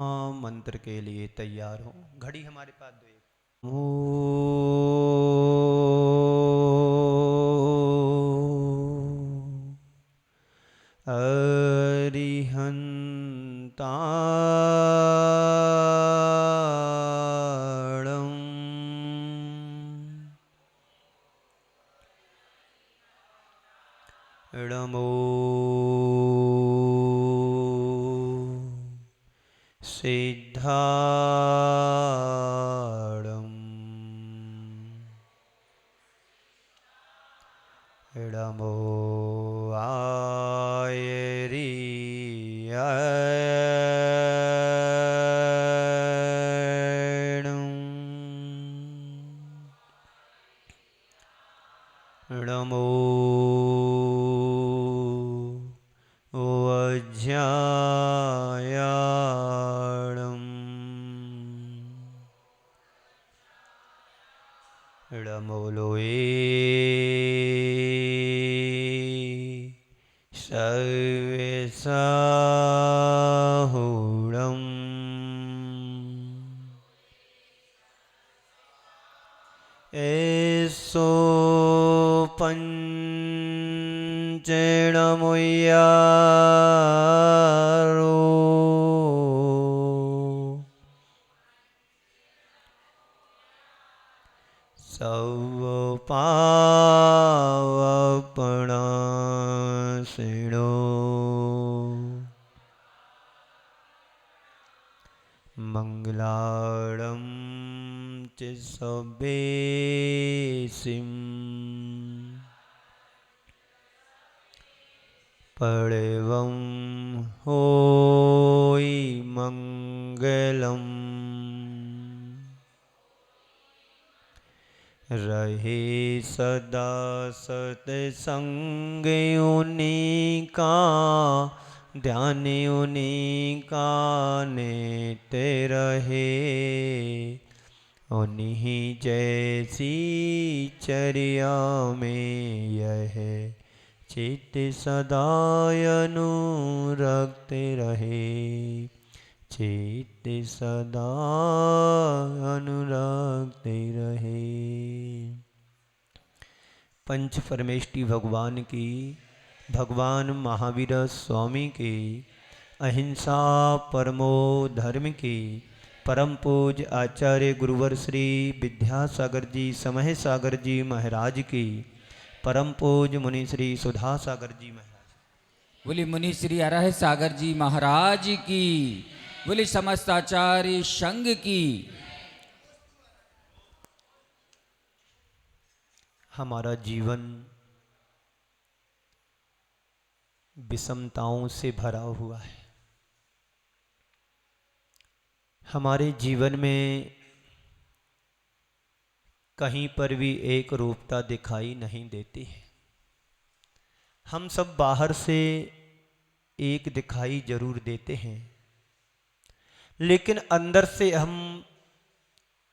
हाँ, मंत्र के लिए तैयार हो। घड़ी हमारे पास दो एक। ओ अरिहन्ताणं नमो सिद्धाणं नमो नमो वज्रायाणं नमो लोये सर्वेसाहुणं एसो पंचेणमुय्यारो सर्वपावपणासिनो मंगलार्णं च सभेसिं परवं होई मंगलम् रहे सदा सत्संग उन्हीं ध्यान उन्हीं का नेत रहे उन्हीं जैसी चर्या में यह चित्त सदा अनुरक्त रहे चित्त सदा अनुरक्त रहे। पंच परमेष्टि भगवान की, भगवान महावीर स्वामी की, अहिंसा परमो धर्म की, परम पूज आचार्य गुरुवर श्री विद्यासागर जी समय सागर जी महाराज की, परम पूज मुनि श्री सुधा सागर जी महाराज, बोली मुनि श्री अरह सागर जी महाराज की, बोली समस्त आचार्य संघ की। हमारा जीवन विषमताओं से भरा हुआ है। हमारे जीवन में कहीं पर भी एक रूपता दिखाई नहीं देती है। हम सब बाहर से एक दिखाई जरूर देते हैं, लेकिन अंदर से हम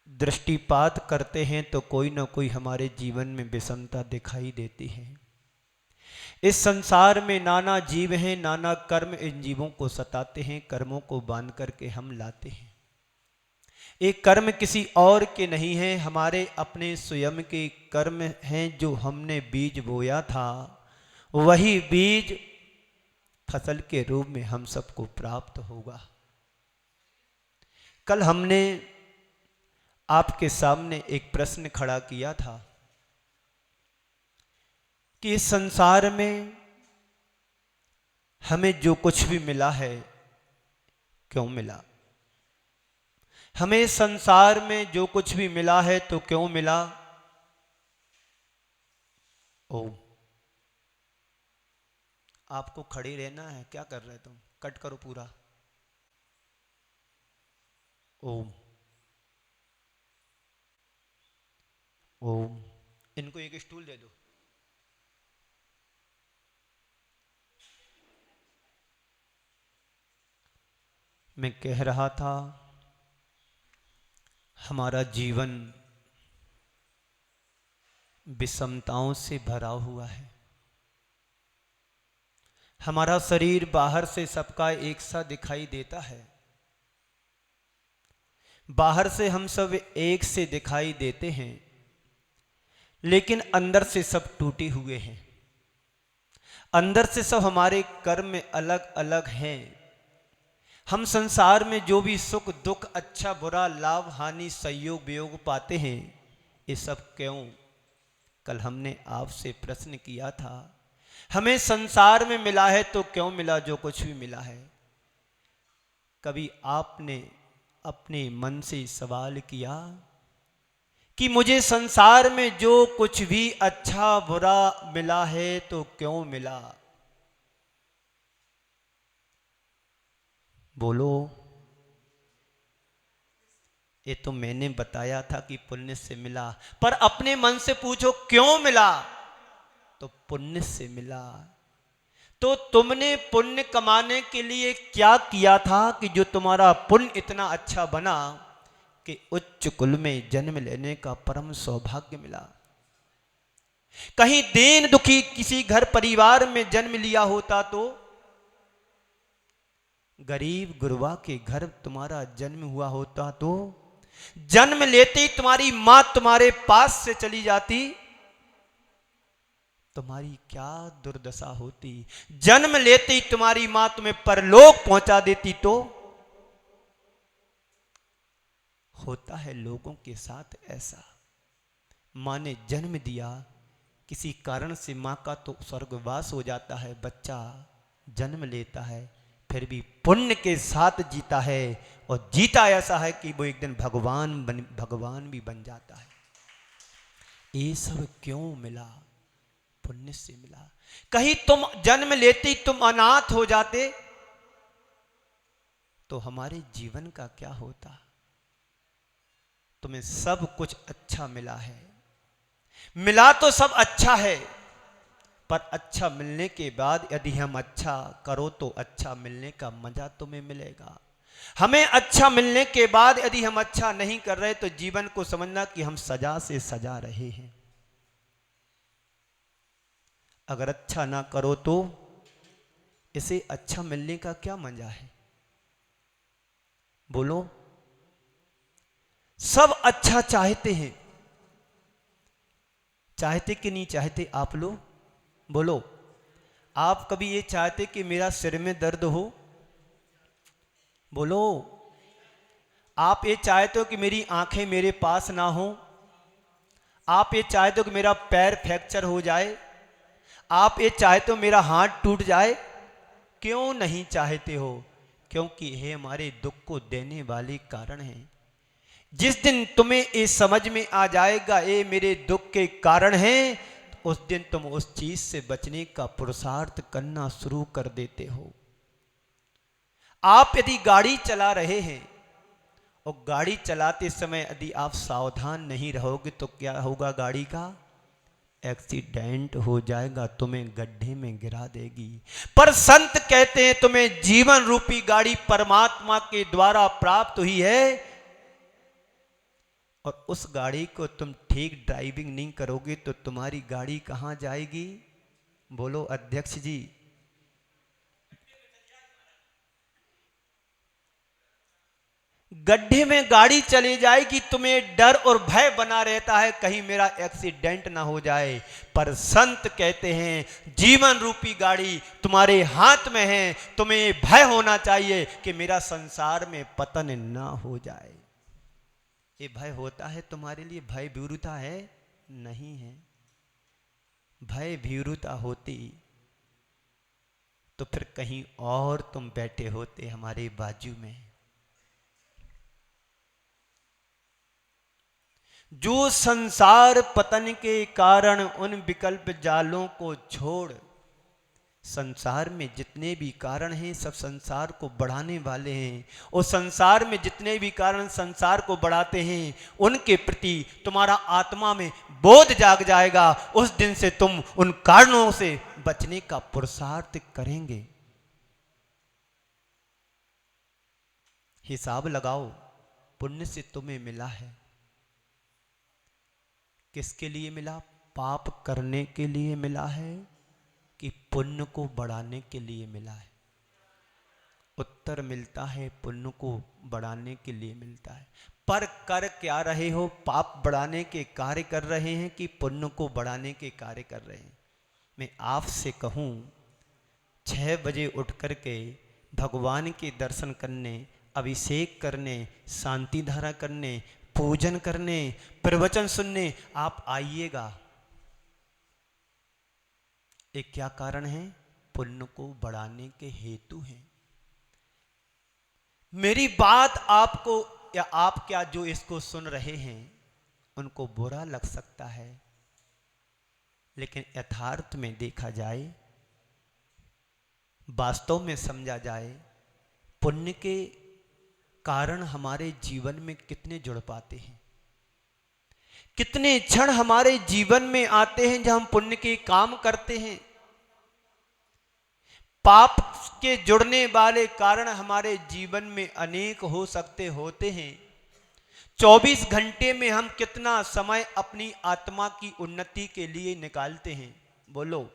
दृष्टिपात करते हैं तो कोई ना कोई हमारे जीवन में विषमता दिखाई देती है। इस संसार में नाना जीव हैं, नाना कर्म इन जीवों को सताते हैं, कर्मों को बांध करके हम लाते हैं। एक कर्म किसी और के नहीं है, हमारे अपने स्वयं के कर्म हैं। जो हमने बीज बोया था वही बीज फसल के रूप में हम सबको प्राप्त होगा। कल हमने आपके सामने एक प्रश्न खड़ा किया था कि इस संसार में हमें जो कुछ भी मिला है क्यों मिला। हमें इस संसार में जो कुछ भी मिला है तो क्यों मिला। ओम। आपको खड़े रहना है, क्या कर रहे तुम, कट करो पूरा। ओम ओम। इनको एक स्टूल दे दो। मैं कह रहा था हमारा जीवन विषमताओं से भरा हुआ है। हमारा शरीर बाहर से सबका एक सा दिखाई देता है, बाहर से हम सब एक से दिखाई देते हैं, लेकिन अंदर से सब टूटे हुए हैं। अंदर से सब हमारे कर्म अलग अलग हैं। हम संसार में जो भी सुख दुख, अच्छा बुरा, लाभ हानि, संयोग वियोग पाते हैं, ये सब क्यों? कल हमने आपसे प्रश्न किया था, हमें संसार में मिला है तो क्यों मिला जो कुछ भी मिला है? कभी आपने अपने मन से सवाल किया कि मुझे संसार में जो कुछ भी अच्छा बुरा मिला है तो क्यों मिला? बोलो। ये तो मैंने बताया था कि पुण्य से मिला, पर अपने मन से पूछो क्यों मिला? तो पुण्य से मिला। तो तुमने पुण्य कमाने के लिए क्या किया था कि जो तुम्हारा पुण्य इतना अच्छा बना कि उच्च कुल में जन्म लेने का परम सौभाग्य मिला? कहीं दीन दुखी किसी घर परिवार में जन्म लिया होता तो, गरीब गुरबा के घर तुम्हारा जन्म हुआ होता तो, जन्म लेते ही तुम्हारी मां तुम्हारे पास से चली जाती, तुम्हारी क्या दुर्दशा होती? जन्म लेते ही तुम्हारी मां तुम्हें परलोक पहुंचा देती तो? होता है लोगों के साथ ऐसा। मां ने जन्म दिया, किसी कारण से मां का तो स्वर्गवास हो जाता है, बच्चा जन्म लेता है, फिर भी पुण्य के साथ जीता है, और जीता ऐसा है कि वो एक दिन भगवान भी बन जाता है। ये सब क्यों मिला? पुण्य से मिला। कहीं तुम जन्म लेते ही तुम अनाथ हो जाते तो हमारे जीवन का क्या होता? तुम्हें सब कुछ अच्छा मिला है, मिला तो सब अच्छा है, पर अच्छा मिलने के बाद यदि हम अच्छा करो तो अच्छा मिलने का मजा तुम्हें मिलेगा। हमें अच्छा मिलने के बाद यदि हम अच्छा नहीं कर रहे तो जीवन को समझना कि हम सजा से सजा रहे हैं। अगर अच्छा ना करो तो इसे अच्छा मिलने का क्या मजा है? बोलो। सब अच्छा चाहते हैं, चाहते कि नहीं चाहते आप लोग? बोलो। आप कभी ये चाहते कि मेरा सिर में दर्द हो? बोलो। आप ये चाहते हो कि मेरी आंखें मेरे पास ना हो? आप ये चाहते हो कि मेरा पैर फ्रैक्चर हो जाए? आप ये चाहते हो मेरा हाथ टूट जाए? क्यों नहीं चाहते हो? क्योंकि ये हमारे दुख को देने वाले कारण हैं। जिस दिन तुम्हें ये समझ में आ जाएगा ये मेरे दुख के कारण हैं, उस दिन तुम उस चीज से बचने का पुरुषार्थ करना शुरू कर देते हो। आप यदि गाड़ी चला रहे हैं और गाड़ी चलाते समय यदि आप सावधान नहीं रहोगे तो क्या होगा? गाड़ी का एक्सीडेंट हो जाएगा, तुम्हें गड्ढे में गिरा देगी। पर संत कहते हैं तुम्हें जीवन रूपी गाड़ी परमात्मा के द्वारा प्राप्त हुई है, और उस गाड़ी को तुम ठीक ड्राइविंग नहीं करोगे तो तुम्हारी गाड़ी कहां जाएगी? बोलो अध्यक्ष जी। गड्ढे में गाड़ी चली जाएगी। तुम्हें डर और भय बना रहता है कहीं मेरा एक्सीडेंट ना हो जाए। पर संत कहते हैं जीवन रूपी गाड़ी तुम्हारे हाथ में है, तुम्हें भय होना चाहिए कि मेरा संसार में पतन ना हो जाए। ये भय होता है तुम्हारे लिए? भय भीरुता है? नहीं है। भय भीरुता होती तो फिर कहीं और तुम बैठे होते हमारे बाजू में। जो संसार पतन के कारण उन विकल्प जालों को छोड़, संसार में जितने भी कारण हैं सब संसार को बढ़ाने वाले हैं, और संसार में जितने भी कारण संसार को बढ़ाते हैं उनके प्रति तुम्हारा आत्मा में बोध जाग जाएगा। उस दिन से तुम उन कारणों से बचने का पुरुषार्थ करेंगे। हिसाब लगाओ, पुण्य से तुम्हें मिला है, किसके लिए मिला? पाप करने के लिए मिला है कि पुण्य को बढ़ाने के लिए मिला है? उत्तर मिलता है पुण्य को बढ़ाने के लिए मिलता है। पर कर क्या रहे हो? पाप बढ़ाने के कार्य कर रहे हैं कि पुण्य को बढ़ाने के कार्य कर रहे हैं? मैं आपसे कहूं, 6 बजे उठ करके भगवान के दर्शन करने, अभिषेक करने, शांति धारा करने, पूजन करने, प्रवचन सुनने आप आइएगा। एक क्या कारण है? पुण्य को बढ़ाने के हेतु हैं। मेरी बात आपको या आप क्या जो इसको सुन रहे हैं उनको बुरा लग सकता है, लेकिन यथार्थ में देखा जाए, वास्तव में समझा जाए, पुण्य के कारण हमारे जीवन में कितने जुड़ पाते हैं। कितने क्षण हमारे जीवन में आते हैं जब हम पुण्य के काम करते हैं। पाप के जुड़ने वाले कारण हमारे जीवन में अनेक हो सकते होते हैं। 24 घंटे में हम कितना समय अपनी आत्मा की उन्नति के लिए निकालते हैं? बोलो।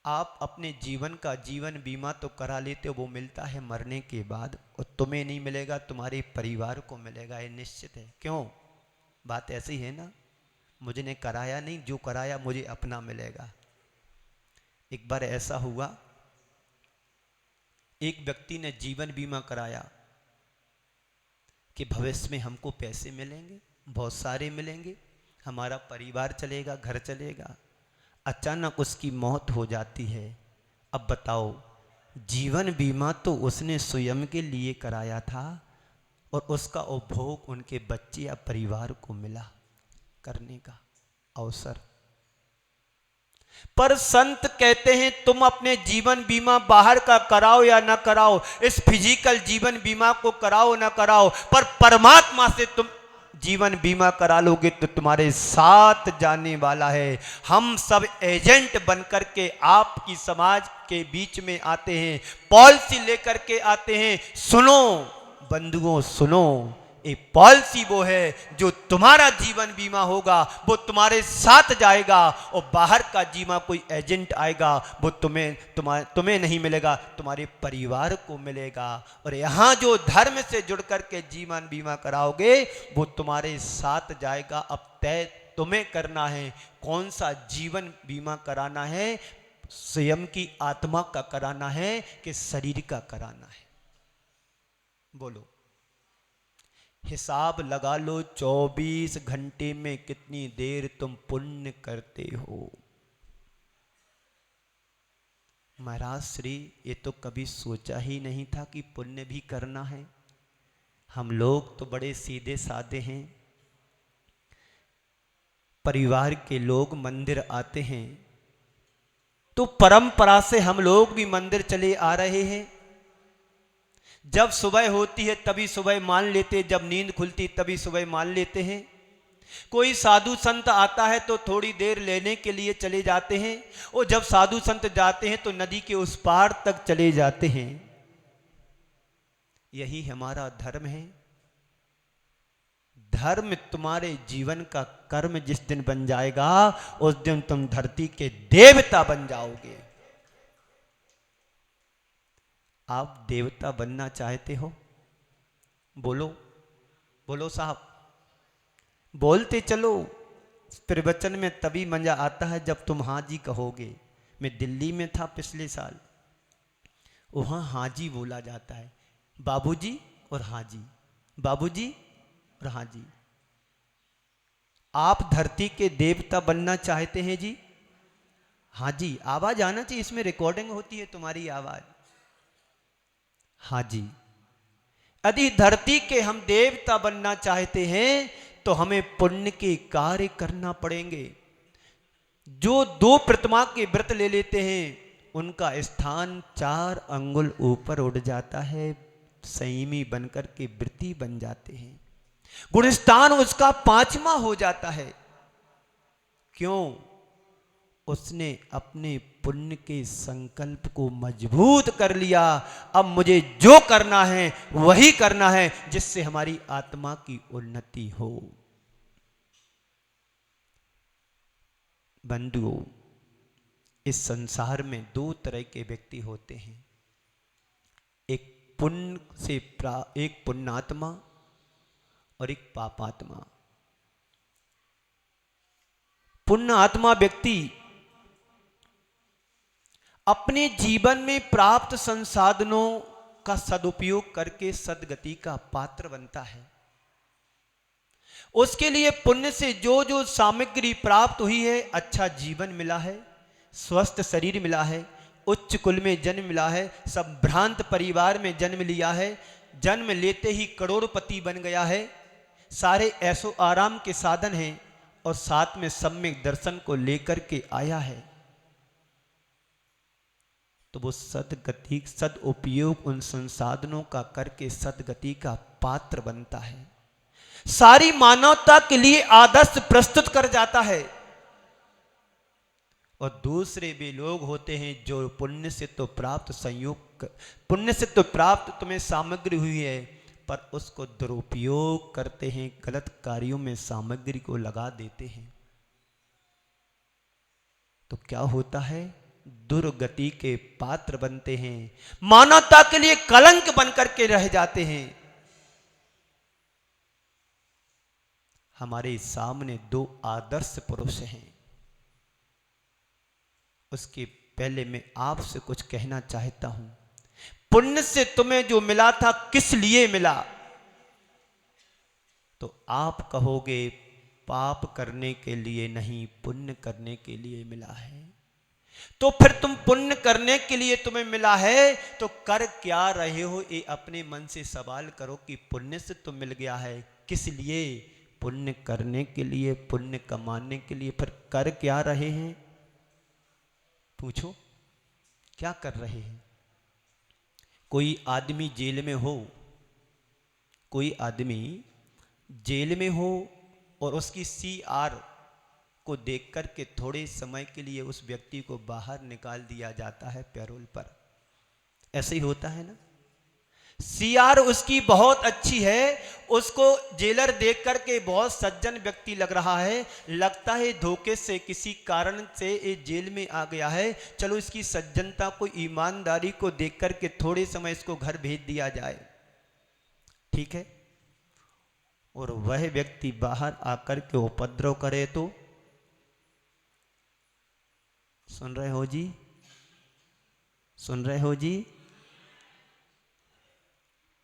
आप अपने जीवन का जीवन बीमा तो करा लेते हो, वो मिलता है मरने के बाद, और तुम्हें नहीं मिलेगा, तुम्हारे परिवार को मिलेगा, ये निश्चित है। क्यों? बात ऐसी है ना, मुझे ने कराया नहीं, जो कराया मुझे अपना मिलेगा। एक बार ऐसा हुआ, एक व्यक्ति ने जीवन बीमा कराया कि भविष्य में हमको पैसे मिलेंगे, बहुत सारे मिलेंगे, हमारा परिवार चलेगा, घर चलेगा। अचानक उसकी मौत हो जाती है। अब बताओ, जीवन बीमा तो उसने स्वयं के लिए कराया था और उसका उपभोग उनके बच्चे या परिवार को मिला करने का अवसर। पर संत कहते हैं तुम अपने जीवन बीमा बाहर का कराओ या ना कराओ, इस फिजिकल जीवन बीमा को कराओ ना कराओ, पर परमात्मा से तुम जीवन बीमा करा लोगे तो तुम्हारे साथ जाने वाला है। हम सब एजेंट बनकर के आपकी समाज के बीच में आते हैं, पॉलिसी लेकर के आते हैं। सुनो बंधुओं, सुनो, एक पॉलिसी वो है जो तुम्हारा जीवन बीमा होगा, वो तुम्हारे साथ जाएगा, और बाहर का जीवन कोई एजेंट आएगा वो तुम्हें नहीं मिलेगा, तुम्हारे परिवार को मिलेगा। और यहाँ जो धर्म से जुड़ करके जीवन बीमा कराओगे वो तुम्हारे साथ जाएगा। अब तय तुम्हें करना है कौन सा जीवन बीमा कराना है, स्वयं की आत्मा का कराना है कि शरीर का कराना है। बोलो, हिसाब लगा लो, 24 घंटे में कितनी देर तुम पुण्य करते हो। महाराज श्री, ये तो कभी सोचा ही नहीं था कि पुण्य भी करना है। हम लोग तो बड़े सीधे साधे हैं। परिवार के लोग मंदिर आते हैं तो परंपरा से हम लोग भी मंदिर चले आ रहे हैं। जब सुबह होती है तभी सुबह मान लेते, जब नींद खुलती तभी सुबह मान लेते हैं। कोई साधु संत आता है तो थोड़ी देर लेने के लिए चले जाते हैं, और जब साधु संत जाते हैं तो नदी के उस पार तक चले जाते हैं। यही हमारा धर्म है। धर्म तुम्हारे जीवन का कर्म जिस दिन बन जाएगा उस दिन तुम धरती के देवता बन जाओगे। आप देवता बनना चाहते हो? बोलो बोलो साहब, बोलते चलो। प्रवचन में तभी मजा आता है जब तुम हाँ जी कहोगे। मैं दिल्ली में था पिछले साल, वहां हाँ जी बोला जाता है, बाबूजी और हाँ जी, बाबूजी और हाँ जी। आप धरती के देवता बनना चाहते हैं जी? हाँ जी। आवाज आना चाहिए, इसमें रिकॉर्डिंग होती है तुम्हारी आवाज। हाँ जी। यदि धरती के हम देवता बनना चाहते हैं तो हमें पुण्य के कार्य करना पड़ेंगे। जो 2 प्रतिमा के व्रत ले लेते हैं उनका स्थान 4 अंगुल ऊपर उड़ जाता है, संयमी बनकर के व्रती बन जाते हैं। गुणस्थान उसका 5वां हो जाता है। क्यों? उसने अपने पुण्य के संकल्प को मजबूत कर लिया। अब मुझे जो करना है वही करना है जिससे हमारी आत्मा की उन्नति हो। बंधुओं, इस संसार में 2 तरह के व्यक्ति होते हैं। एक पुण्यात्मा और एक पापात्मा। पुण्य आत्मा व्यक्ति अपने जीवन में प्राप्त संसाधनों का सदुपयोग करके सदगति का पात्र बनता है। उसके लिए पुण्य से जो जो सामग्री प्राप्त हुई है, अच्छा जीवन मिला है, स्वस्थ शरीर मिला है, उच्च कुल में जन्म मिला है, संभ्रांत परिवार में जन्म लिया है, जन्म लेते ही करोड़पति बन गया है, सारे ऐसो आराम के साधन हैं और साथ में सम्यक दर्शन को लेकर के आया है, तो वो सदगति सद उपयोग उन संसाधनों का करके सदगति का पात्र बनता है। सारी मानवता के लिए आदर्श प्रस्तुत कर जाता है। और दूसरे भी लोग होते हैं जो पुण्य से तो प्राप्त संयोग, पुण्य से तो प्राप्त तुम्हें सामग्री हुई है, पर उसको दुरुपयोग करते हैं, गलत कार्यों में सामग्री को लगा देते हैं, तो क्या होता है? दुर्गति के पात्र बनते हैं, मानवता के लिए कलंक बनकर के रह जाते हैं। हमारे सामने दो आदर्श पुरुष हैं। उसके पहले मैं आपसे कुछ कहना चाहता हूं। पुण्य से तुम्हें जो मिला था किस लिए मिला? तो आप कहोगे पाप करने के लिए नहीं, पुण्य करने के लिए मिला है। तो फिर तुम पुण्य करने के लिए तुम्हें मिला है तो कर क्या रहे हो? ये अपने मन से सवाल करो कि पुण्य से तो मिल गया है, किस लिए? पुण्य करने के लिए, पुण्य कमाने के लिए। फिर कर क्या रहे हैं? पूछो, क्या कर रहे हैं? कोई आदमी जेल में हो, कोई आदमी जेल में हो और उसकी CR को देख कर के थोड़े समय के लिए उस व्यक्ति को बाहर निकाल दिया जाता है पैरोल पर। ऐसे ही होता है ना? CR उसकी बहुत अच्छी है, उसको जेलर देख करके बहुत सज्जन व्यक्ति लग रहा है, लगता है धोखे से किसी कारण से ये जेल में आ गया है, चलो इसकी सज्जनता को, ईमानदारी को देख करके थोड़े समय इसको घर भेज दिया जाए, ठीक है। और वह व्यक्ति बाहर आकर के उपद्रव करे तो? सुन रहे हो जी? सुन रहे हो जी?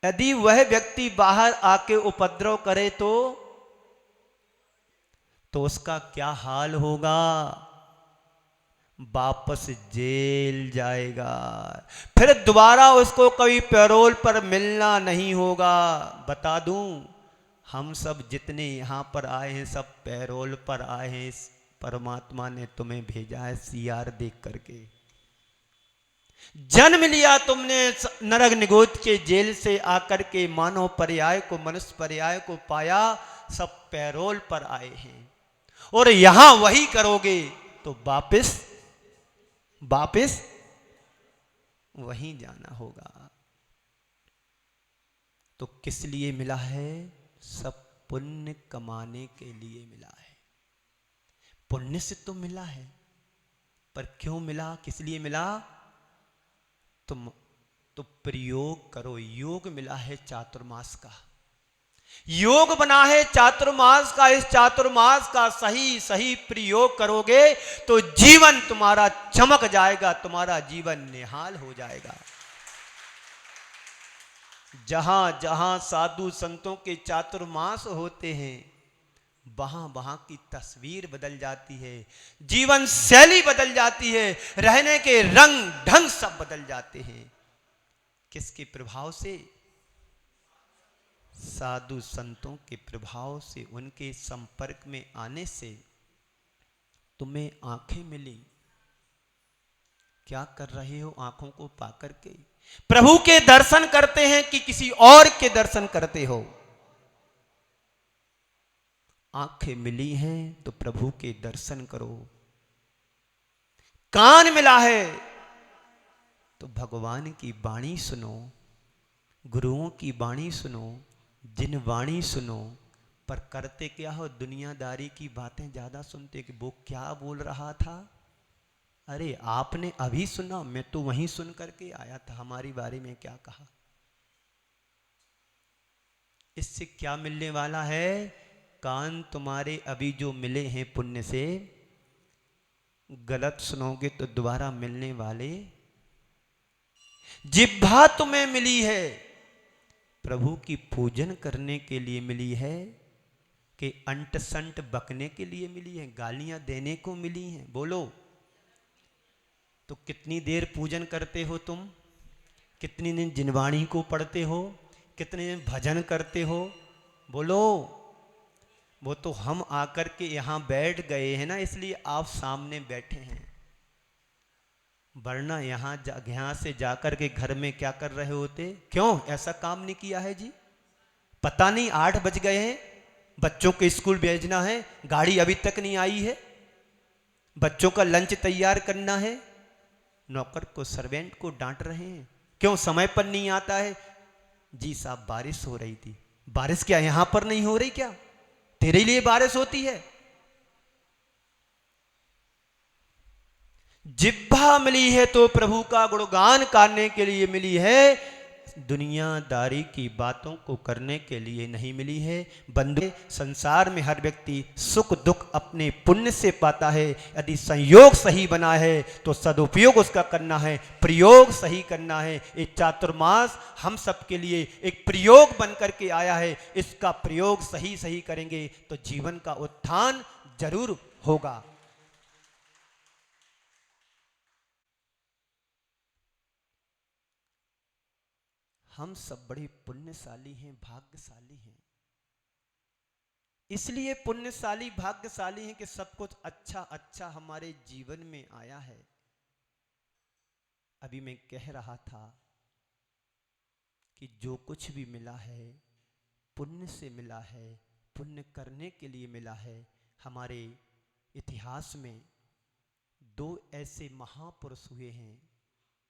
यदि वह व्यक्ति बाहर आके उपद्रव करे तो उसका क्या हाल होगा? वापस जेल जाएगा, फिर दोबारा उसको कभी पैरोल पर मिलना नहीं होगा। बता दूं, हम सब जितने यहां पर आए हैं सब पैरोल पर आए हैं। परमात्मा ने तुम्हें भेजा है CR देख करके। जन्म लिया तुमने नरक निगोद के जेल से आकर के, मानव पर्याय को, मनुष्य पर्याय को पाया, सब पैरोल पर आए हैं। और यहां वही करोगे तो वापस वहीं जाना होगा। तो किस लिए मिला है? सब पुण्य कमाने के लिए मिला है। पुण्य से तो मिला है, पर क्यों मिला, किस लिए मिला? तुम तो प्रयोग करो। योग मिला है चातुर्मास का, योग बना है चातुर्मास का। इस चातुर्मास का सही प्रयोग करोगे तो जीवन तुम्हारा चमक जाएगा, तुम्हारा जीवन निहाल हो जाएगा। जहां जहां साधु संतों के चातुर्मास होते हैं, वहां की तस्वीर बदल जाती है, जीवन शैली बदल जाती है, रहने के रंग ढंग सब बदल जाते हैं। किसके प्रभाव से? साधु संतों के प्रभाव से, उनके संपर्क में आने से। तुम्हें आंखें मिली, क्या कर रहे हो आंखों को पाकर के? प्रभु के दर्शन करते हैं कि किसी और के दर्शन करते हो? आंखें मिली हैं तो प्रभु के दर्शन करो। कान मिला है तो भगवान की वाणी सुनो, गुरुओं की वाणी सुनो। जिन वाणी सुनो, पर करते क्या हो? दुनियादारी की बातें ज्यादा सुनते कि वो क्या बोल रहा था। अरे आपने अभी सुना, मैं तो वहीं सुन करके आया था, हमारी बारे में क्या कहा। इससे क्या मिलने वाला है? कान तुम्हारे अभी जो मिले हैं पुण्य से, गलत सुनोगे तो दोबारा मिलने वाले। जिह्वा तुम्हें मिली है प्रभु की पूजन करने के लिए मिली है कि अंट संट बकने के लिए मिली है, गालियां देने को मिली हैं? बोलो। तो कितनी देर पूजन करते हो तुम? कितनी दिन जिनवाणी को पढ़ते हो? कितने दिन भजन करते हो? बोलो। वो तो हम आकर के यहाँ बैठ गए हैं ना, इसलिए आप सामने बैठे हैं, वरना यहाँ से जाकर के घर में क्या कर रहे होते? क्यों ऐसा काम नहीं किया है जी? पता नहीं 8 बज गए हैं, बच्चों के स्कूल भेजना है, गाड़ी अभी तक नहीं आई है, बच्चों का लंच तैयार करना है, नौकर को सर्वेंट को डांट रहे हैं, क्यों समय पर नहीं आता है? जी साहब बारिश हो रही थी। बारिश क्या यहां पर नहीं हो रही क्या? तेरे लिए बारिश होती है। जिह्वा मिली है तो प्रभु का गुणगान करने के लिए मिली है, दुनियादारी की बातों को करने के लिए नहीं मिली है। बंधु, संसार में हर व्यक्ति सुख दुख अपने पुण्य से पाता है। यदि संयोग सही बना है तो सदुपयोग उसका करना है, प्रयोग सही करना है। ये चातुर्मास हम सबके लिए एक प्रयोग बन करके आया है, इसका प्रयोग सही सही करेंगे तो जीवन का उत्थान जरूर होगा। हम सब बड़े पुण्यशाली हैं, भाग्यशाली हैं। इसलिए पुण्यशाली भाग्यशाली हैं कि सब कुछ अच्छा अच्छा हमारे जीवन में आया है। अभी मैं कह रहा था कि जो कुछ भी मिला है पुण्य से मिला है, पुण्य करने के लिए मिला है। हमारे इतिहास में 2 ऐसे महापुरुष हुए हैं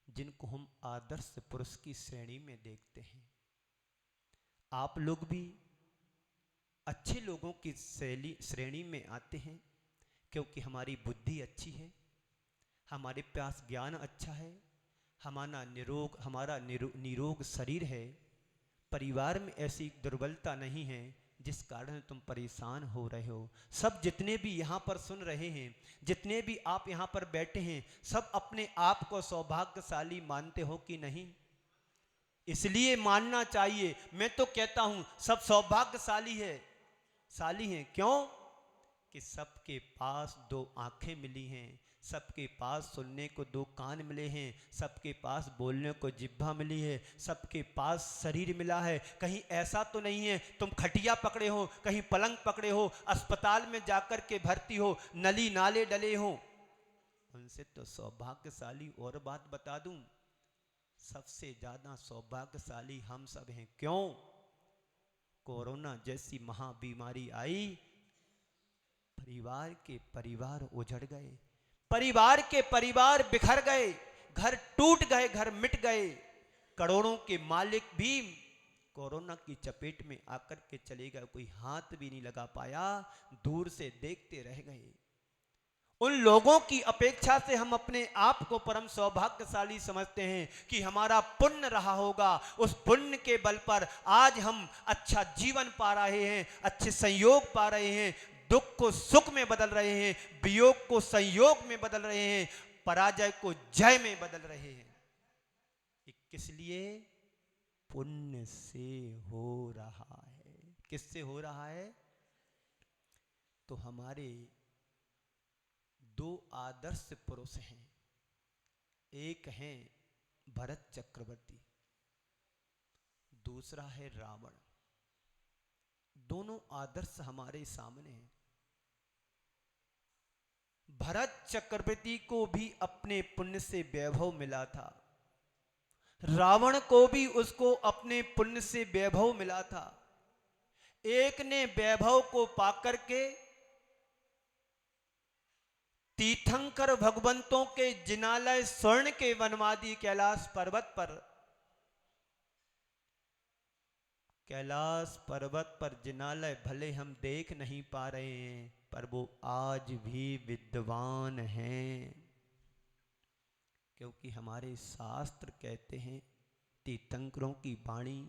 जिनको हम आदर्श पुरुष की श्रेणी में देखते हैं। आप लोग भी अच्छे लोगों की श्रेणी में आते हैं, क्योंकि हमारी बुद्धि अच्छी है, हमारे पास ज्ञान अच्छा है, हमारा निरोग शरीर है, परिवार में ऐसी दुर्बलता नहीं है जिस कारण तुम परेशान हो रहे हो। सब जितने भी यहाँ पर सुन रहे हैं, जितने भी आप यहाँ पर बैठे हैं, सब अपने आप को सौभाग्यशाली मानते हो कि नहीं? इसलिए मानना चाहिए। मैं तो कहता हूं सब सौभाग्यशाली है, शाली हैं। क्यों? कि सबके पास 2 आंखें मिली हैं, सबके पास सुनने को 2 कान मिले हैं, सबके पास बोलने को जिह्वा मिली है, सबके पास शरीर मिला है। कहीं ऐसा तो नहीं है तुम खटिया पकड़े हो, कहीं पलंग पकड़े हो, अस्पताल में जाकर के भर्ती हो, नली नाले डले हो। उनसे तो सौभाग्यशाली। और बात बता दूं, सबसे ज्यादा सौभाग्यशाली हम सब हैं। क्यों? कोरोना जैसी महाबीमारी आई, परिवार के परिवार उजड़ गए, परिवार के परिवार बिखर गए, घर टूट गए, घर मिट गए। करोड़ों के मालिक भी कोरोना की चपेट में आकर के चले गए, कोई हाथ भी नहीं लगा पाया, दूर से देखते रह गए। उन लोगों की अपेक्षा से हम अपने आप को परम सौभाग्यशाली समझते हैं कि हमारा पुण्य रहा होगा। उस पुण्य के बल पर आज हम अच्छा जीवन पा रहे हैं, अच्छे संयोग पा रहे हैं, दुख को सुख में बदल रहे हैं, वियोग को संयोग में बदल रहे हैं, पराजय को जय में बदल रहे हैं। किस लिए? पुण्य से हो रहा है। किससे हो रहा है? तो हमारे 2 आदर्श पुरुष हैं। एक हैं भरत चक्रवर्ती, दूसरा है रावण। दोनों आदर्श हमारे सामने हैं। भरत चक्रवर्ती को भी अपने पुण्य से वैभव मिला था, रावण को भी उसको अपने पुण्य से वैभव मिला था। एक ने वैभव को पाकर के तीर्थंकर भगवंतों के जिनालय स्वर्ण के वनवादी कैलाश पर्वत पर, कैलाश पर्वत पर जिनालय भले हम देख नहीं पा रहे हैं, पर वो आज भी विद्वान हैं। क्योंकि हमारे शास्त्र कहते हैं तीर्थंकरों की वाणी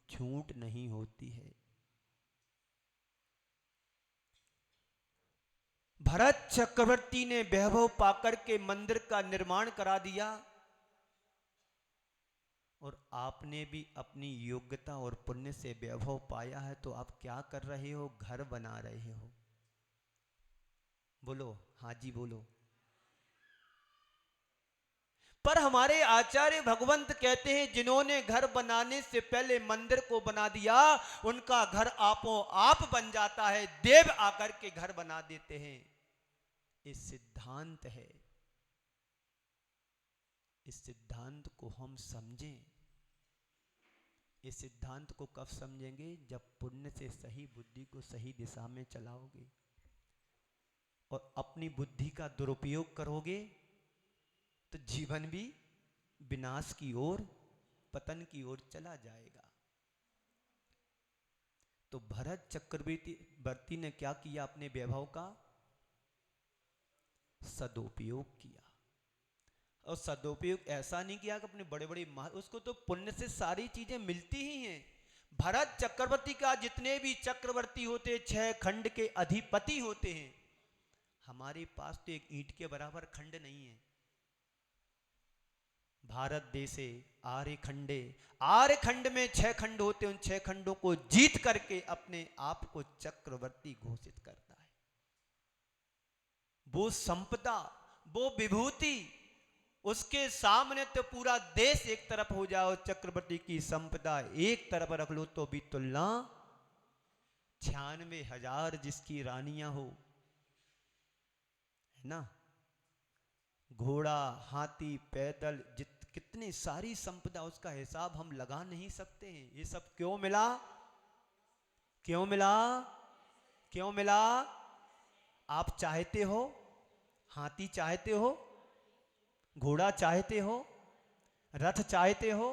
झूठ नहीं होती है। भरत चक्रवर्ती ने वैभव पाकर के मंदिर का निर्माण करा दिया, और आपने भी अपनी योग्यता और पुण्य से वैभव पाया है, तो आप क्या कर रहे हो? घर बना रहे हो। बोलो हाँ जी बोलो। पर हमारे आचार्य भगवंत कहते हैं जिन्होंने घर बनाने से पहले मंदिर को बना दिया, उनका घर आपो आप बन जाता है, देव आकर के घर बना देते हैं। ये सिद्धांत है। इस सिद्धांत को हम समझें। इस सिद्धांत को कब समझेंगे? जब पुण्य से सही बुद्धि को सही दिशा में चलाओगे और अपनी बुद्धि का दुरुपयोग करोगे, तो जीवन भी विनाश की ओर, पतन की ओर चला जाएगा। तो भरत चक्रवर्ती ने क्या किया? अपने वैभव का सदुपयोग किया। और सदुपयोग ऐसा नहीं किया कि अपने बड़े बड़े उसको तो पुण्य से सारी चीजें मिलती ही हैं। भरत चक्रवर्ती का जितने भी चक्रवर्ती होते 6 खंड के अधिपति होते हैं। हमारे पास तो एक ईंट के बराबर खंड नहीं है। भारत देशे आर्य खंडे, आर्य खंड में 6 खंड होते, उन 6 खंडों को जीत करके अपने आप को चक्रवर्ती घोषित करता है। वो संपदा, वो विभूति, उसके सामने तो पूरा देश एक तरफ हो जाओ, चक्रवर्ती की संपदा एक तरफ रख लो तो भी तुलना 96,000 जिसकी रानियां हो, है ना, घोड़ा, हाथी, पैदल, कितनी सारी संपदा, उसका हिसाब हम लगा नहीं सकते हैं। ये सब क्यों मिला? क्यों मिला? क्यों मिला? आप चाहते हो? हाथी चाहते हो? घोड़ा चाहते हो? रथ चाहते हो?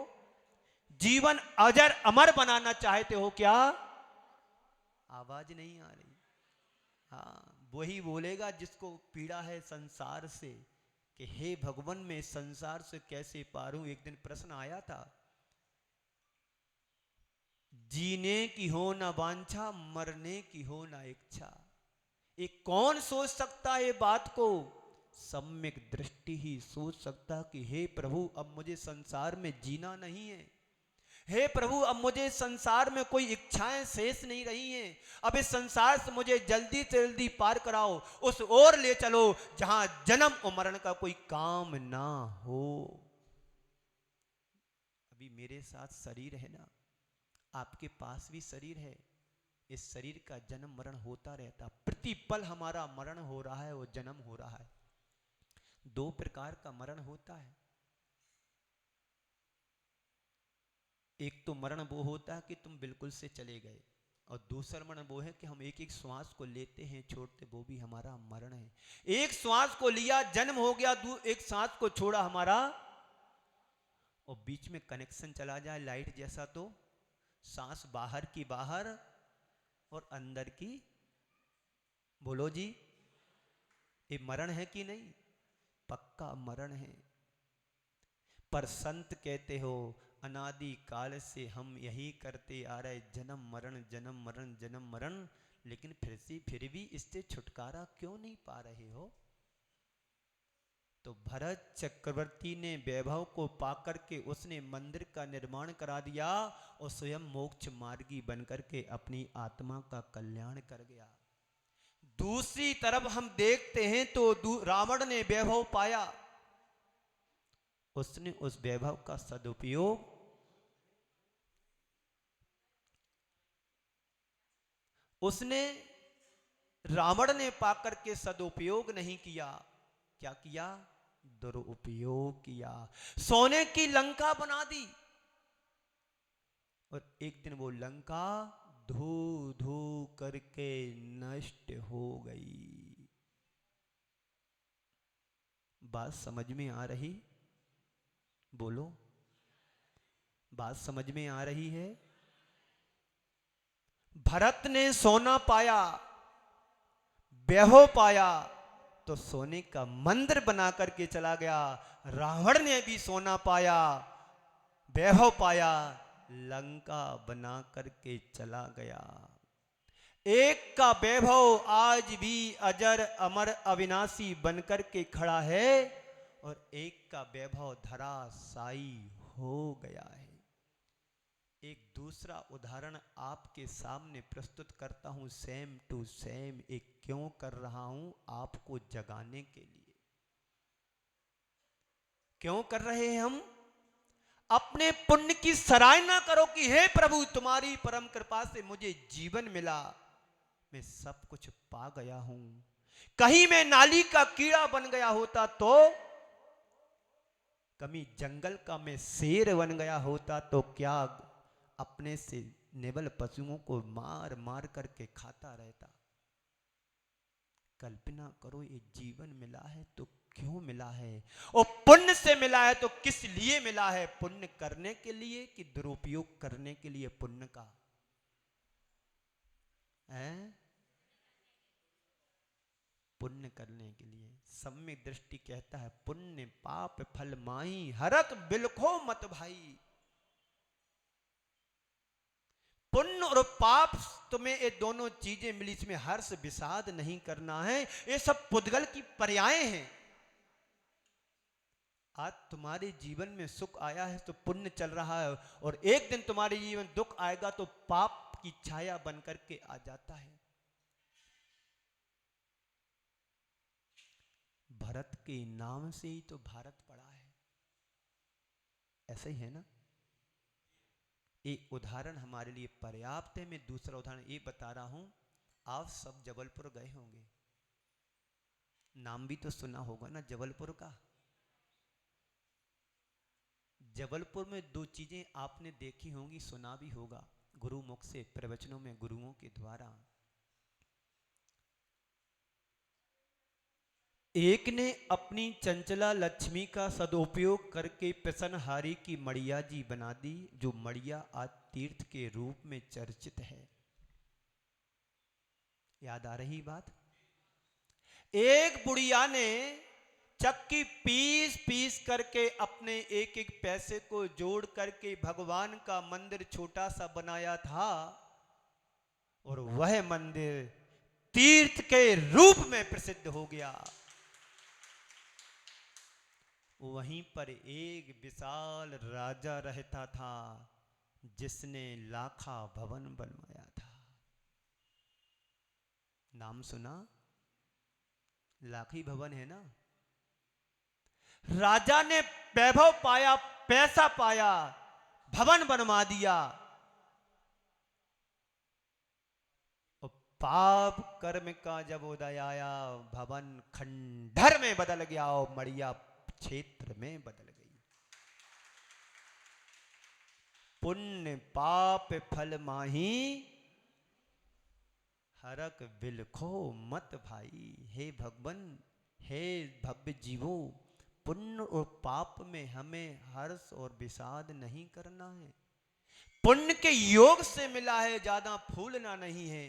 जीवन अजर अमर बनाना चाहते हो क्या? आवाज नहीं आ रही। हाँ, वही बोलेगा जिसको पीड़ा है संसार से कि हे भगवान मैं संसार से कैसे पार हूं। एक दिन प्रश्न आया था, जीने की हो ना वांछा, मरने की हो ना इच्छा। ये कौन सोच सकता है बात को? सम्यक दृष्टि ही सोच सकता कि हे प्रभु अब मुझे संसार में जीना नहीं है। हे प्रभु अब मुझे संसार में कोई इच्छाएं शेष नहीं रही हैं। अब इस संसार से मुझे जल्दी से जल्दी पार कराओ, उस ओर ले चलो जहां जन्म और मरण का कोई काम ना हो। अभी मेरे साथ शरीर है ना, आपके पास भी शरीर है। इस शरीर का जन्म मरण होता रहता, प्रतिपल हमारा मरण हो रहा है, वो जन्म हो रहा है। 2 प्रकार का मरण होता है। एक तो मरण वो होता है कि तुम बिल्कुल से चले गए, और दूसरा मरण वो है कि हम एक एक श्वास को लेते हैं छोड़ते, वो भी हमारा मरण है। एक श्वास को लिया जन्म हो गया, एक सांस को छोड़ा हमारा, और बीच में कनेक्शन चला जाए लाइट जैसा, तो सांस बाहर की बाहर और अंदर की, बोलो जी, ये मरण है कि नहीं? पक्का मरण है। पर संत कहते हो अनादि काल से हम यही करते आ रहे, जन्म मरण जन्म मरण जन्म मरण, लेकिन फिर भी इससे छुटकारा क्यों नहीं पा रहे हो? तो भरत चक्रवर्ती ने वैभव को पाकर के उसने मंदिर का निर्माण करा दिया और स्वयं मोक्ष मार्गी बनकर के अपनी आत्मा का कल्याण कर गया। दूसरी तरफ हम देखते हैं तो रावण ने वैभव पाया, उसने उस वैभव का सदुपयोग उसने रावण ने पाकर के सदुपयोग नहीं किया। क्या किया? दुरुपयोग किया। सोने की लंका बना दी, और एक दिन वो लंका धू धू करके नष्ट हो गई। बात समझ में आ रही? बोलो, बात समझ में आ रही है? भरत ने सोना पाया, वैभव पाया, तो सोने का मंदिर बना करके चला गया। रावण ने भी सोना पाया, वैभव पाया, लंका बना करके चला गया। एक का वैभव आज भी अजर अमर अविनाशी बनकर के खड़ा है और एक का वैभव धराशायी हो गया है। एक दूसरा उदाहरण आपके सामने प्रस्तुत करता हूं, सेम टू सेम। एक क्यों कर रहा हूं? आपको जगाने के लिए। क्यों कर रहे हैं हम? अपने पुण्य की सराहना करो कि हे प्रभु, तुम्हारी परम कृपा से मुझे जीवन मिला, मैं सब कुछ पा गया हूं। कहीं मैं नाली का कीड़ा बन गया होता तो, कभी जंगल का मैं शेर बन गया होता तो क्या अपने से नेवल पशुओं को मार मार करके खाता रहता? कल्पना करो, ये जीवन मिला है तो क्यों मिला है? और पुण्य से मिला है तो किस लिए मिला है? पुण्य करने के लिए कि दुरुपयोग करने के लिए पुण्य का? है पुण्य करने के लिए। सम्यक दृष्टि कहता है, पुण्य पाप फल माही, हरक बिलखो मत भाई। पुण्य और पाप, तुम्हें ये दोनों चीजें मिली, इसमें हर्ष विषाद नहीं करना है। ये सब पुद्गल की पर्याय हैं। आज तुम्हारे जीवन में सुख आया है तो पुण्य चल रहा है, और एक दिन तुम्हारे जीवन दुख आएगा तो पाप की छाया बनकर के आ जाता है। भरत के नाम से ही तो भारत पड़ा है, ऐसा ही है ना? एक उदाहरण हमारे लिए पर्याप्त है। मैं दूसरा उदाहरण ये बता रहा हूं। आप सब जबलपुर गए होंगे, नाम भी तो सुना होगा ना जबलपुर का। जबलपुर में दो चीजें आपने देखी होंगी, सुना भी होगा गुरु मुख से, प्रवचनों में गुरुओं के द्वारा। एक ने अपनी चंचला लक्ष्मी का सदुपयोग करके प्रसन्नहारी की मड़िया जी बना दी, जो मड़िया आज तीर्थ के रूप में चर्चित है। याद आ रही बात? एक बुढ़िया ने चक्की पीस पीस करके अपने एक एक पैसे को जोड़ करके भगवान का मंदिर छोटा सा बनाया था, और वह मंदिर तीर्थ के रूप में प्रसिद्ध हो गया। वहीं पर एक विशाल राजा रहता था, जिसने लाखा भवन बनवाया था। नाम सुना? लाखी भवन है ना। राजा ने वैभव पाया, पैसा पाया, भवन बनवा दिया, और पाप कर्म का जब उदय आया, भवन खंडहर में बदल गया और मड़िया क्षेत्र में बदल गई। पुण्य पाप फल माही, हरक बिलखो मत भाई। हे भगवान, हे भव्य जीवों, पुण्य और पाप में हमें हर्ष और विषाद नहीं करना है। पुण्य के योग से मिला है, ज्यादा फूलना नहीं है।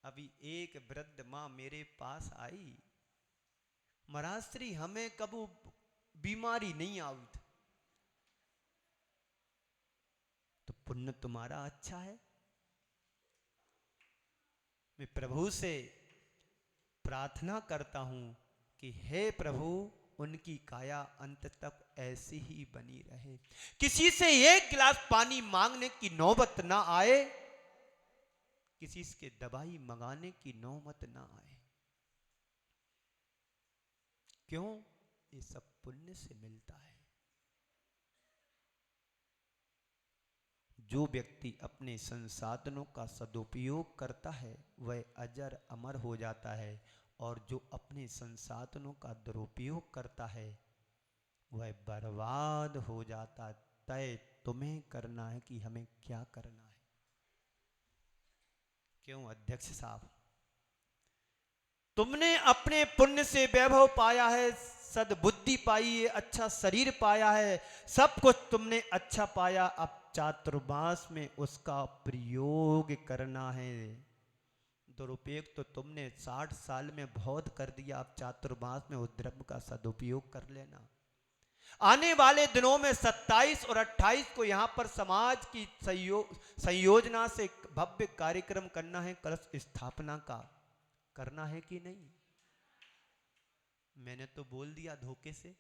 अभी एक वृद्ध मां मेरे पास आई, महाराज श्री हमें कबू बीमारी नहीं आई, तो पुण्य तुम्हारा अच्छा है। मैं प्रभु से प्रार्थना करता हूं कि हे प्रभु, उनकी काया अंत तक ऐसी ही बनी रहे, किसी से एक गिलास पानी मांगने की नौबत ना आए, किसी से दवाई मंगाने की नौबत ना आए। क्यों? ये सब पुण्य से मिलता है। जो व्यक्ति अपने संसाधनों का सदुपयोग करता है वह अजर अमर हो जाता है, और जो अपने संसाधनों का दुरुपयोग करता है वह बर्बाद हो जाता है। तय तुम्हें करना है कि हमें क्या करना है। क्यों अध्यक्ष साहब? तुमने अपने पुण्य से वैभव पाया है, सद्बुद्धि पाई है, अच्छा शरीर पाया है, सब कुछ तुमने अच्छा पाया। अब चातुर्मास में उसका प्रयोग करना है। दुरुपयोग तो तुमने 60 साल में बहुत कर दिया, अब चातुर्मास में उस द्रव्य का सदुपयोग कर लेना। आने वाले दिनों में 27 और 28 को यहां पर समाज की संयोजना से भव्य कार्यक्रम करना है, कलश स्थापना का। करना है कि नहीं? मैंने तो बोल दिया धोखे से।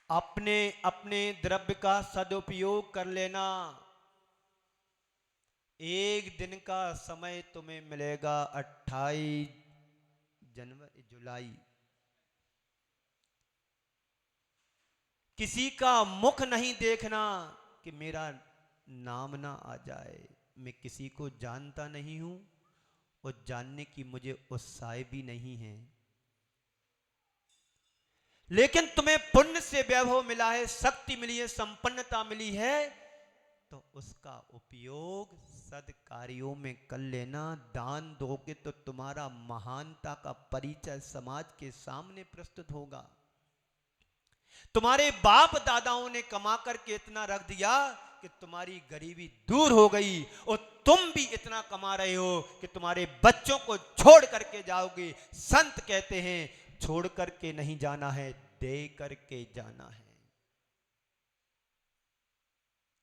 अपने अपने द्रव्य का सदुपयोग कर लेना। एक दिन का समय तुम्हें मिलेगा 28 जुलाई। किसी का मुख नहीं देखना कि मेरा नाम ना आ जाए। मैं किसी को जानता नहीं हूं और जानने की मुझे उत्साह भी नहीं है, लेकिन तुम्हें पुण्य से वैभव मिला है, शक्ति मिली है, संपन्नता मिली है, तो उसका उपयोग सद्कार्यों में कर लेना। दान दोगे तो तुम्हारा महानता का परिचय समाज के सामने प्रस्तुत होगा। तुम्हारे बाप दादाओं ने कमा करके इतना रख दिया कि तुम्हारी गरीबी दूर हो गई, और तुम भी इतना कमा रहे हो कि तुम्हारे बच्चों को छोड़ करके जाओगे। संत कहते हैं छोड़ करके नहीं जाना है, दे करके जाना है।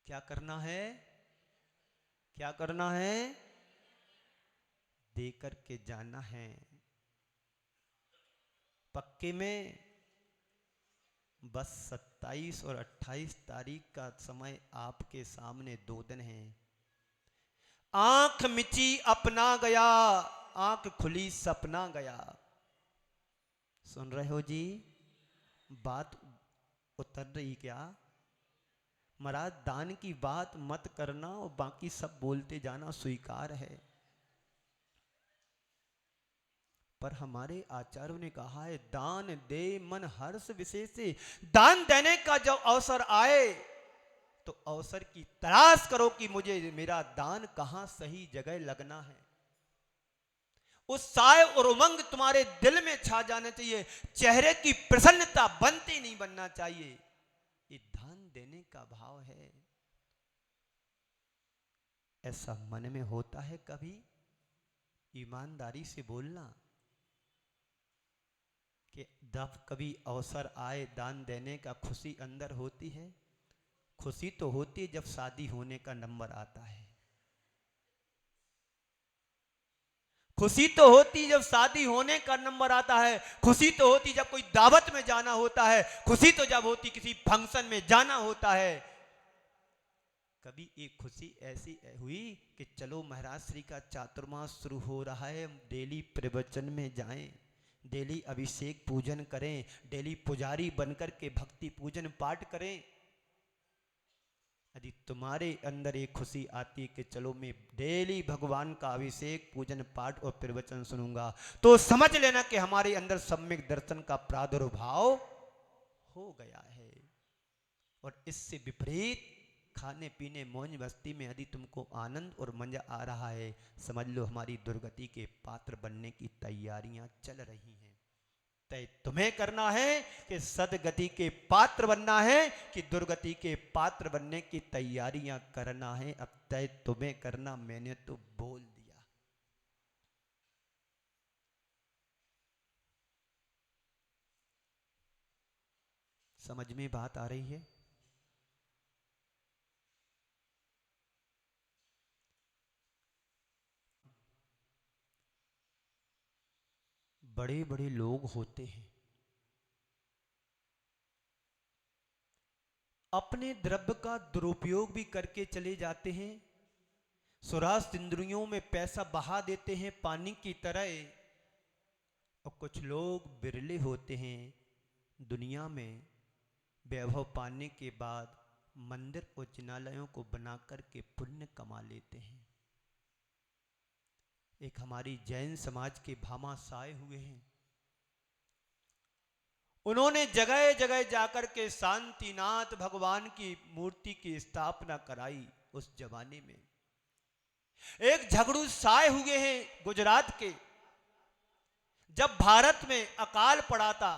क्या करना है? क्या करना है? दे करके जाना है। पक्के में? बस 27 और 28 तारीख का समय आपके सामने 2 दिन है। आंख मिची अपना गया, आंख खुली सपना गया। सुन रहे हो जी? बात उतर रही क्या? महाराज दान की बात मत करना और बाकी सब बोलते जाना स्वीकार है, पर हमारे आचार्यों ने कहा है दान दे मन हर्ष विशेष से। दान देने का जब अवसर आए तो अवसर की तलाश करो कि मुझे मेरा दान कहां सही जगह लगना है। उत्साह और उमंग तुम्हारे दिल में छा जाना चाहिए, चेहरे की प्रसन्नता बनते नहीं बनना चाहिए। ये दान देने का भाव है। ऐसा मन में होता है कभी? ईमानदारी से बोलना कि जब कभी अवसर आए दान देने का, खुशी अंदर होती है? खुशी तो होती है जब शादी होने का नंबर आता है। खुशी तो होती जब शादी होने का नंबर आता है। खुशी तो होती जब कोई दावत में जाना होता है। खुशी तो जब होती किसी फंक्शन में जाना होता है। कभी एक खुशी ऐसी हुई कि चलो महाराज श्री का चातुर्मास शुरू हो रहा है, डेली प्रवचन में जाएं, डेली अभिषेक पूजन करें, डेली पुजारी बनकर के भक्ति पूजन पाठ करें। यदि तुम्हारे अंदर एक खुशी आती कि चलो मैं डेली भगवान का अभिषेक पूजन पाठ और प्रवचन सुनूंगा, तो समझ लेना कि हमारे अंदर सम्यक दर्शन का प्रादुर्भाव हो गया है। और इससे विपरीत खाने पीने मौज मस्ती में यदि तुमको आनंद और मजा आ रहा है, समझ लो हमारी दुर्गति के पात्र बनने की तैयारियां चल रही हैं। तय तुम्हें करना है कि सदगति के पात्र बनना है कि दुर्गति के पात्र बनने की तैयारियां करना है। अब तय तुम्हें करना, मैंने तो बोल दिया। समझ में बात आ रही है? बड़े बड़े लोग होते हैं, अपने द्रव्य का दुरुपयोग भी करके चले जाते हैं, सुरास इंद्रियों में पैसा बहा देते हैं पानी की तरह। और कुछ लोग बिरले होते हैं, दुनिया में वैभव पाने के बाद मंदिर और जिनालयों को बना करके पुण्य कमा लेते हैं। एक हमारी जैन समाज के भामाशाह हुए हैं, उन्होंने जगह जगह जाकर के शांतिनाथ भगवान की मूर्ति की स्थापना कराई। उस जमाने में एक झगड़ू साय हुए हैं गुजरात के, जब भारत में अकाल पड़ा था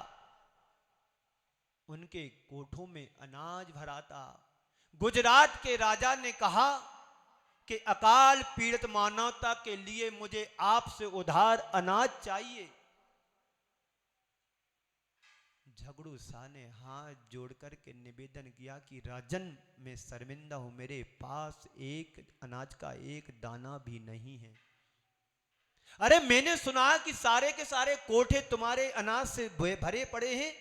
उनके कोठों में अनाज भरा था। गुजरात के राजा ने कहा कि अकाल पीड़ित मानवता के लिए मुझे आपसे उधार अनाज चाहिए। झगड़ू शाह ने हाथ जोड़कर के निवेदन किया कि राजन, मैं शर्मिंदा हूं, मेरे पास एक अनाज का एक दाना भी नहीं है। अरे मैंने सुना कि सारे के सारे कोठे तुम्हारे अनाज से भरे पड़े हैं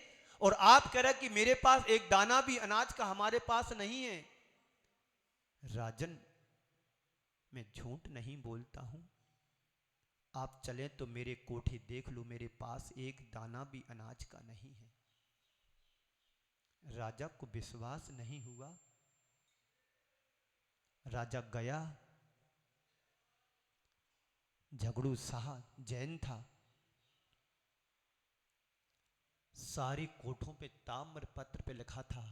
और आप कह रहे कि मेरे पास एक दाना भी अनाज का हमारे पास नहीं है। राजन, मैं झूठ नहीं बोलता हूं, आप चलें तो मेरे कोठे देख लो, मेरे पास एक दाना भी अनाज का नहीं है। राजा को विश्वास नहीं हुआ। राजा गया। झगड़ू शाह जैन था। सारी कोठों पे ताम्र पत्र पे लिखा था,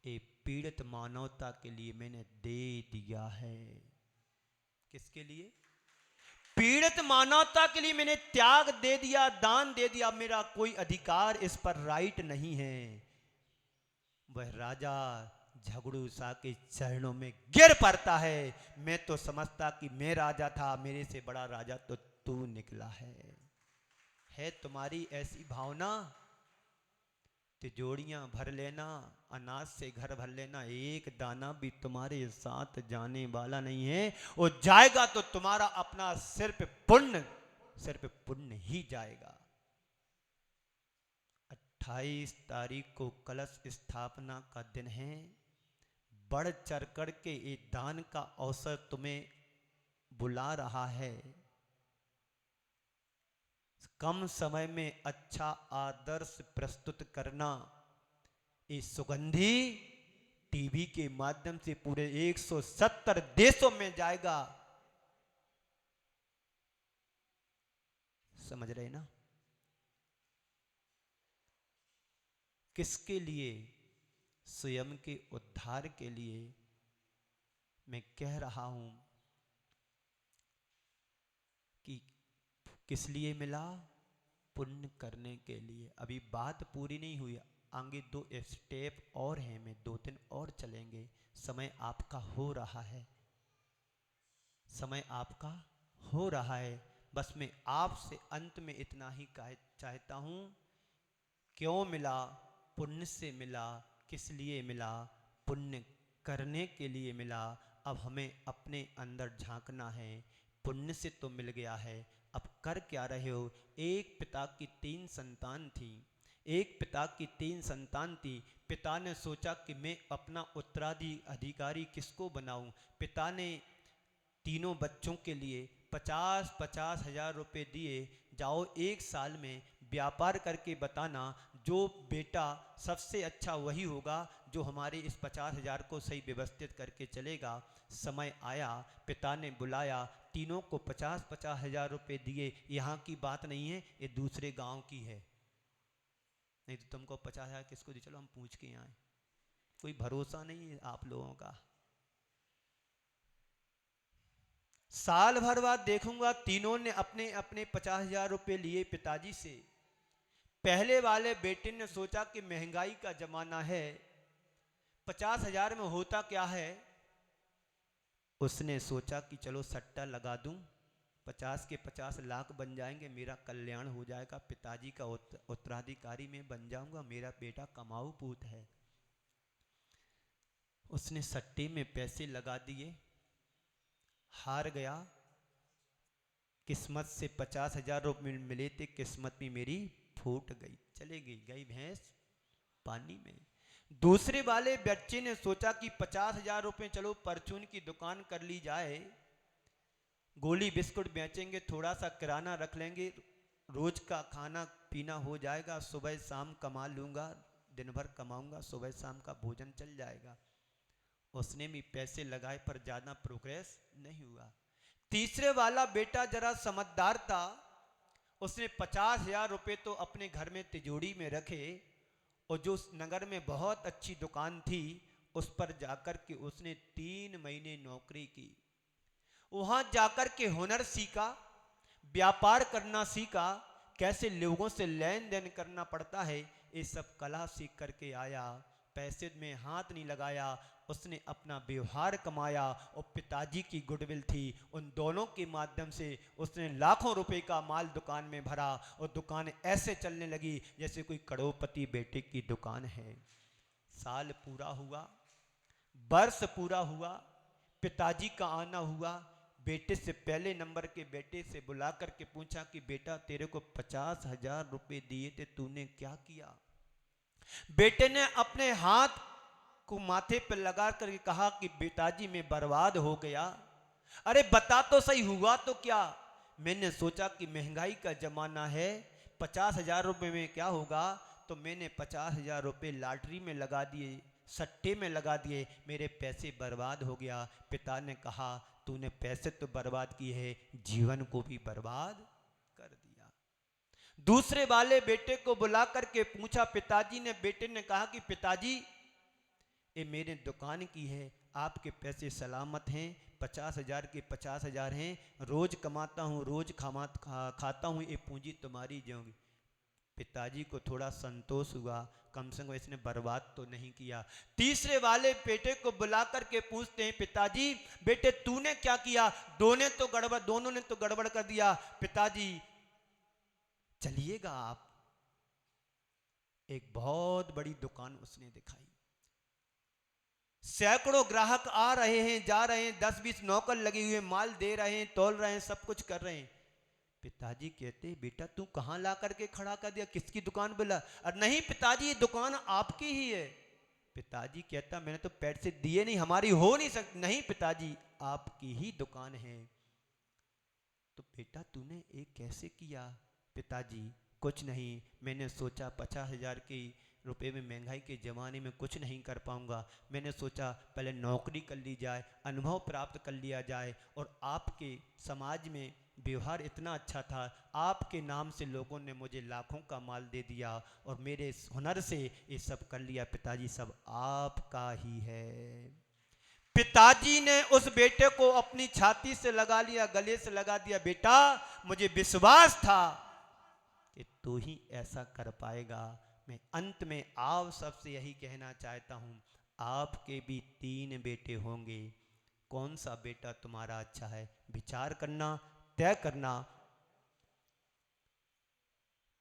ए पीड़ित मानवता के लिए मैंने दे दिया है। किसके लिए? पीड़ित मानवता के लिए मैंने त्याग दे दिया, दान दे दिया, मेरा कोई अधिकार इस पर राइट नहीं है। वह राजा झगड़ू शाह के चरणों में गिर पड़ता है। मैं तो समझता कि मैं राजा था, मेरे से बड़ा राजा तो तू निकला है तुम्हारी ऐसी भावना? तिजोरियां भर लेना, अनाज से घर भर लेना, एक दाना भी तुम्हारे साथ जाने वाला नहीं है। और जाएगा तो तुम्हारा अपना सिर्फ पुण्य ही जाएगा। 28 तारीख को कलश स्थापना का दिन है। बढ़ चढ़ कर के ये दान का अवसर तुम्हें बुला रहा है। कम समय में अच्छा आदर्श प्रस्तुत करना, इस सुगंधी टीवी के माध्यम से पूरे 170 देशों में जाएगा। समझ रहे ना? किसके लिए? स्वयं के उद्धार के लिए। मैं कह रहा हूं कि किस लिए मिला? पुण्य करने के लिए। अभी बात पूरी नहीं हुई, आगे 2 स्टेप और हैं, मैं 2-3 और चलेंगे। समय आपका हो रहा है, समय आपका हो रहा है। बस मैं आपसे अंत में इतना ही चाहता हूं, क्यों मिला? पुण्य से मिला। किस लिए मिला? पुण्य करने के लिए मिला। अब हमें अपने अंदर झांकना है। पुण्य से तो मिल गया है, अब कर क्या रहे हो? एक पिता की 3 संतान थी। पिता ने सोचा कि मैं अपना उत्तराधिकारी किसको बनाऊं। पिता ने तीनों बच्चों के लिए 50-50 हजार रुपए दिए, जाओ 1 साल में व्यापार करके बताना, जो बेटा सबसे अच्छा वही होगा जो हमारे इस 50 हजार को सही व्यवस्थित करके चलेगा। समय आया, पिता ने बुलाया, तीनों को 50-50 हजार रुपए दिए। यहाँ की बात नहीं है, ये दूसरे गांव की है। नहीं तो तुमको 50 हजार किसको दी? चलो हम पूछ के आए, कोई भरोसा नहीं है आप लोगों का। साल भर बाद देखूंगा तीनों ने अपने अपने 50 हजार रुपए लिए पिताजी से। पहले वाले बेटे ने सोचा कि महंगाई का जमाना है, 50 हजार में होता क्या है। उसने सोचा कि चलो सट्टा लगा दूं, 50 के 50 लाख बन जाएंगे, मेरा कल्याण हो जाएगा, पिताजी का उत्तराधिकारी में बन जाऊंगा, मेरा बेटा कमाऊ पूत है। उसने सट्टे में पैसे लगा दिए, हार गया। किस्मत से 50 हजार रुपये मिले थे, किस्मत भी मेरी फूट गई, चले गई भैंस पानी में। दूसरे वाले बच्चे ने सोचा कि 50 हजार रुपये चलो परचून की दुकान कर ली जाए, गोली बिस्कुट बेचेंगे, थोड़ा सा किराना रख लेंगे, रोज का खाना पीना हो जाएगा, सुबह शाम कमा लूंगा, दिन भर कमाऊंगा, सुबह शाम का भोजन चल जाएगा। उसने भी पैसे लगाए पर ज्यादा प्रोग्रेस नहीं हुआ। तीसरे वाला बेटा जरा समझदार था, उसने 50 हजार रुपये तो अपने घर में तिजोरी में रखे और जो नगर में बहुत अच्छी दुकान थी उस पर जाकर के उसने 3 महीने नौकरी की। वहां जाकर के हुनर सीखा, व्यापार करना सीखा, कैसे लोगों से लेन देन करना पड़ता है, ये सब कला सीख करके आया। पैसे में हाथ नहीं लगाया, उसने अपना व्यवहार कमाया और पिताजी की गुडविल थी, उन दोनों के माध्यम से उसने लाखों रुपए का माल दुकान में भरा और दुकान ऐसे चलने लगी जैसे कोई करोड़पति बेटे की दुकान है। साल पूरा हुआ, वर्ष पूरा हुआ, पिताजी का आना हुआ। बेटे से पहले नंबर के बेटे से बुला करके पूछा कि बेटा तेरे को 50,000 रुपए दिए थे, तूने क्या किया? बेटे ने अपने हाथ को माथे पर लगा करके कहा कि पिताजी मैं बर्बाद हो गया। अरे बता तो सही, हुआ तो क्या? मैंने सोचा कि महंगाई का जमाना है, 50,000 रुपए में क्या होगा, तो मैंने 50,000 रुपए लॉटरी में लगा दिए, सट्टे में लगा दिए, मेरे पैसे बर्बाद हो गया। पिता ने कहा तूने पैसे तो बर्बाद किए हैं, जीवन को भी बर्बाद कर दिया। दूसरे वाले बेटे को बुला करके पूछा पिताजी ने, बेटे ने कहा कि पिताजी ये मेरे दुकान की है, आपके पैसे सलामत हैं, 50,000 के 50,000 हैं, रोज कमाता हूँ, रोज खाता हूँ, ये पूंजी तुम्हारी जाऊंगी। पिताजी को थोड़ा संतोष हुआ, कम से कम इसने बर्बाद तो नहीं किया। तीसरे वाले बेटे को बुला करके पूछते हैं पिताजी बेटे तूने क्या किया? दोनों ने तो गड़बड़ कर दिया। पिताजी चलिएगा आप। एक बहुत बड़ी दुकान उसने दिखाई, सैकड़ों ग्राहक आ रहे हैं, जा रहे हैं, 10-20 नौकर लगे हुए, माल दे रहे हैं, तौल रहे हैं, सब कुछ कर रहे हैं। पिताजी कहते बेटा तू कहां ला करके खड़ा कर दिया, किसकी दुकान बोला? अरे नहीं पिताजी ये दुकान आपकी ही है। पिताजी कहता मैंने तो पैसे दिए नहीं, हमारी हो नहीं सकती। नहीं पिताजी आपकी ही दुकान है। तो बेटा तूने ये कैसे किया? पिताजी कुछ नहीं, मैंने सोचा 50,000 के रुपए में महंगाई के ज़माने में कुछ नहीं कर पाऊंगा, मैंने सोचा पहले नौकरी कर ली जाए, अनुभव प्राप्त कर लिया जाए, और आपके समाज में व्यवहार इतना अच्छा था, आपके नाम से लोगों ने मुझे लाखों का माल दे दिया और मेरे हुनर से ये सब कर लिया। पिताजी सब आपका ही है। पिताजी ने उस बेटे को अपनी छाती से लगा लिया, गले से लगा दिया। बेटा मुझे विश्वास था कि तू ही ऐसा कर पाएगा। मैं अंत में आप सबसे यही कहना चाहता हूं, आपके भी 3 बेटे होंगे, कौन सा बेटा तुम्हारा अच्छा है, विचार करना, तय करना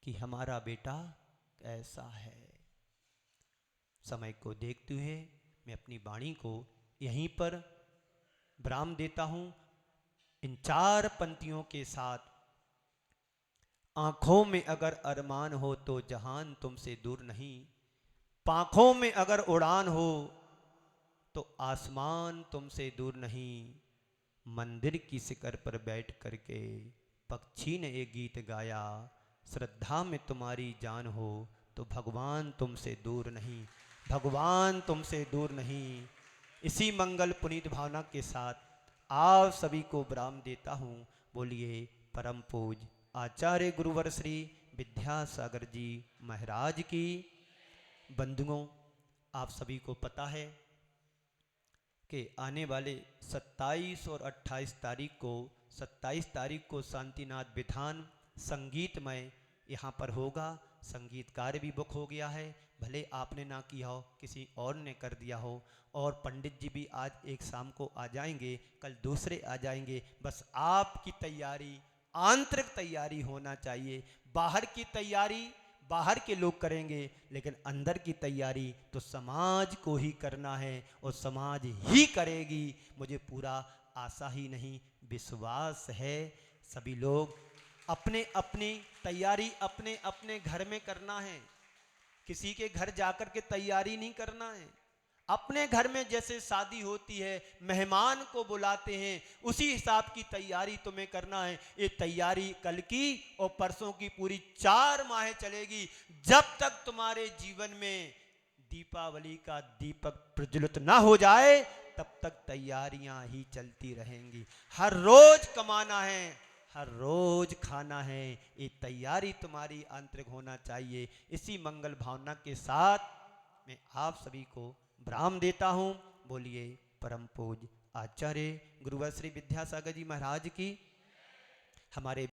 कि हमारा बेटा कैसा है। समय को देखते हुए मैं अपनी वाणी को यहीं पर विराम देता हूं, इन 4 पंक्तियों के साथ। आंखों में अगर अरमान हो तो जहान तुमसे दूर नहीं, पांखों में अगर उड़ान हो तो आसमान तुमसे दूर नहीं। मंदिर की शिखर पर बैठ करके पक्षी ने एक गीत गाया, श्रद्धा में तुम्हारी जान हो तो भगवान तुमसे दूर नहीं, भगवान तुमसे दूर नहीं। इसी मंगल पुनीत भावना के साथ आप सभी को विराम देता हूँ। बोलिए परम पूज आचार्य गुरुवर श्री विद्यासागर जी महाराज की। बंधुओं आप सभी को पता है कि आने वाले 27 और 28 तारीख को, 27 तारीख को शांतिनाथ विधान संगीतमय यहाँ पर होगा। संगीतकार भी बुक हो गया है, भले आपने ना किया हो, किसी और ने कर दिया हो। और पंडित जी भी आज एक शाम को आ जाएंगे, कल दूसरे आ जाएंगे। बस आपकी तैयारी, आंतरिक तैयारी होना चाहिए। बाहर की तैयारी बाहर के लोग करेंगे, लेकिन अंदर की तैयारी तो समाज को ही करना है और समाज ही करेगी। मुझे पूरा आशा ही नहीं विश्वास है। सभी लोग अपने अपनी तैयारी अपने अपने घर में करना है, किसी के घर जाकर के तैयारी नहीं करना है। अपने घर में जैसे शादी होती है, मेहमान को बुलाते हैं, उसी हिसाब की तैयारी तुम्हें करना है। ये तैयारी कल की और परसों की पूरी 4 माह चलेगी, जब तक तुम्हारे जीवन में दीपावली का दीपक प्रज्वलित ना हो जाए तब तक तैयारियां ही चलती रहेंगी। हर रोज कमाना है, हर रोज खाना है, ये तैयारी तुम्हारी आंतरिक होना चाहिए। इसी मंगल भावना के साथ मैं आप सभी को विराम देता हूँ। बोलिए परम पूज आचार्य गुरुवर श्री विद्यासागर जी महाराज की। हमारे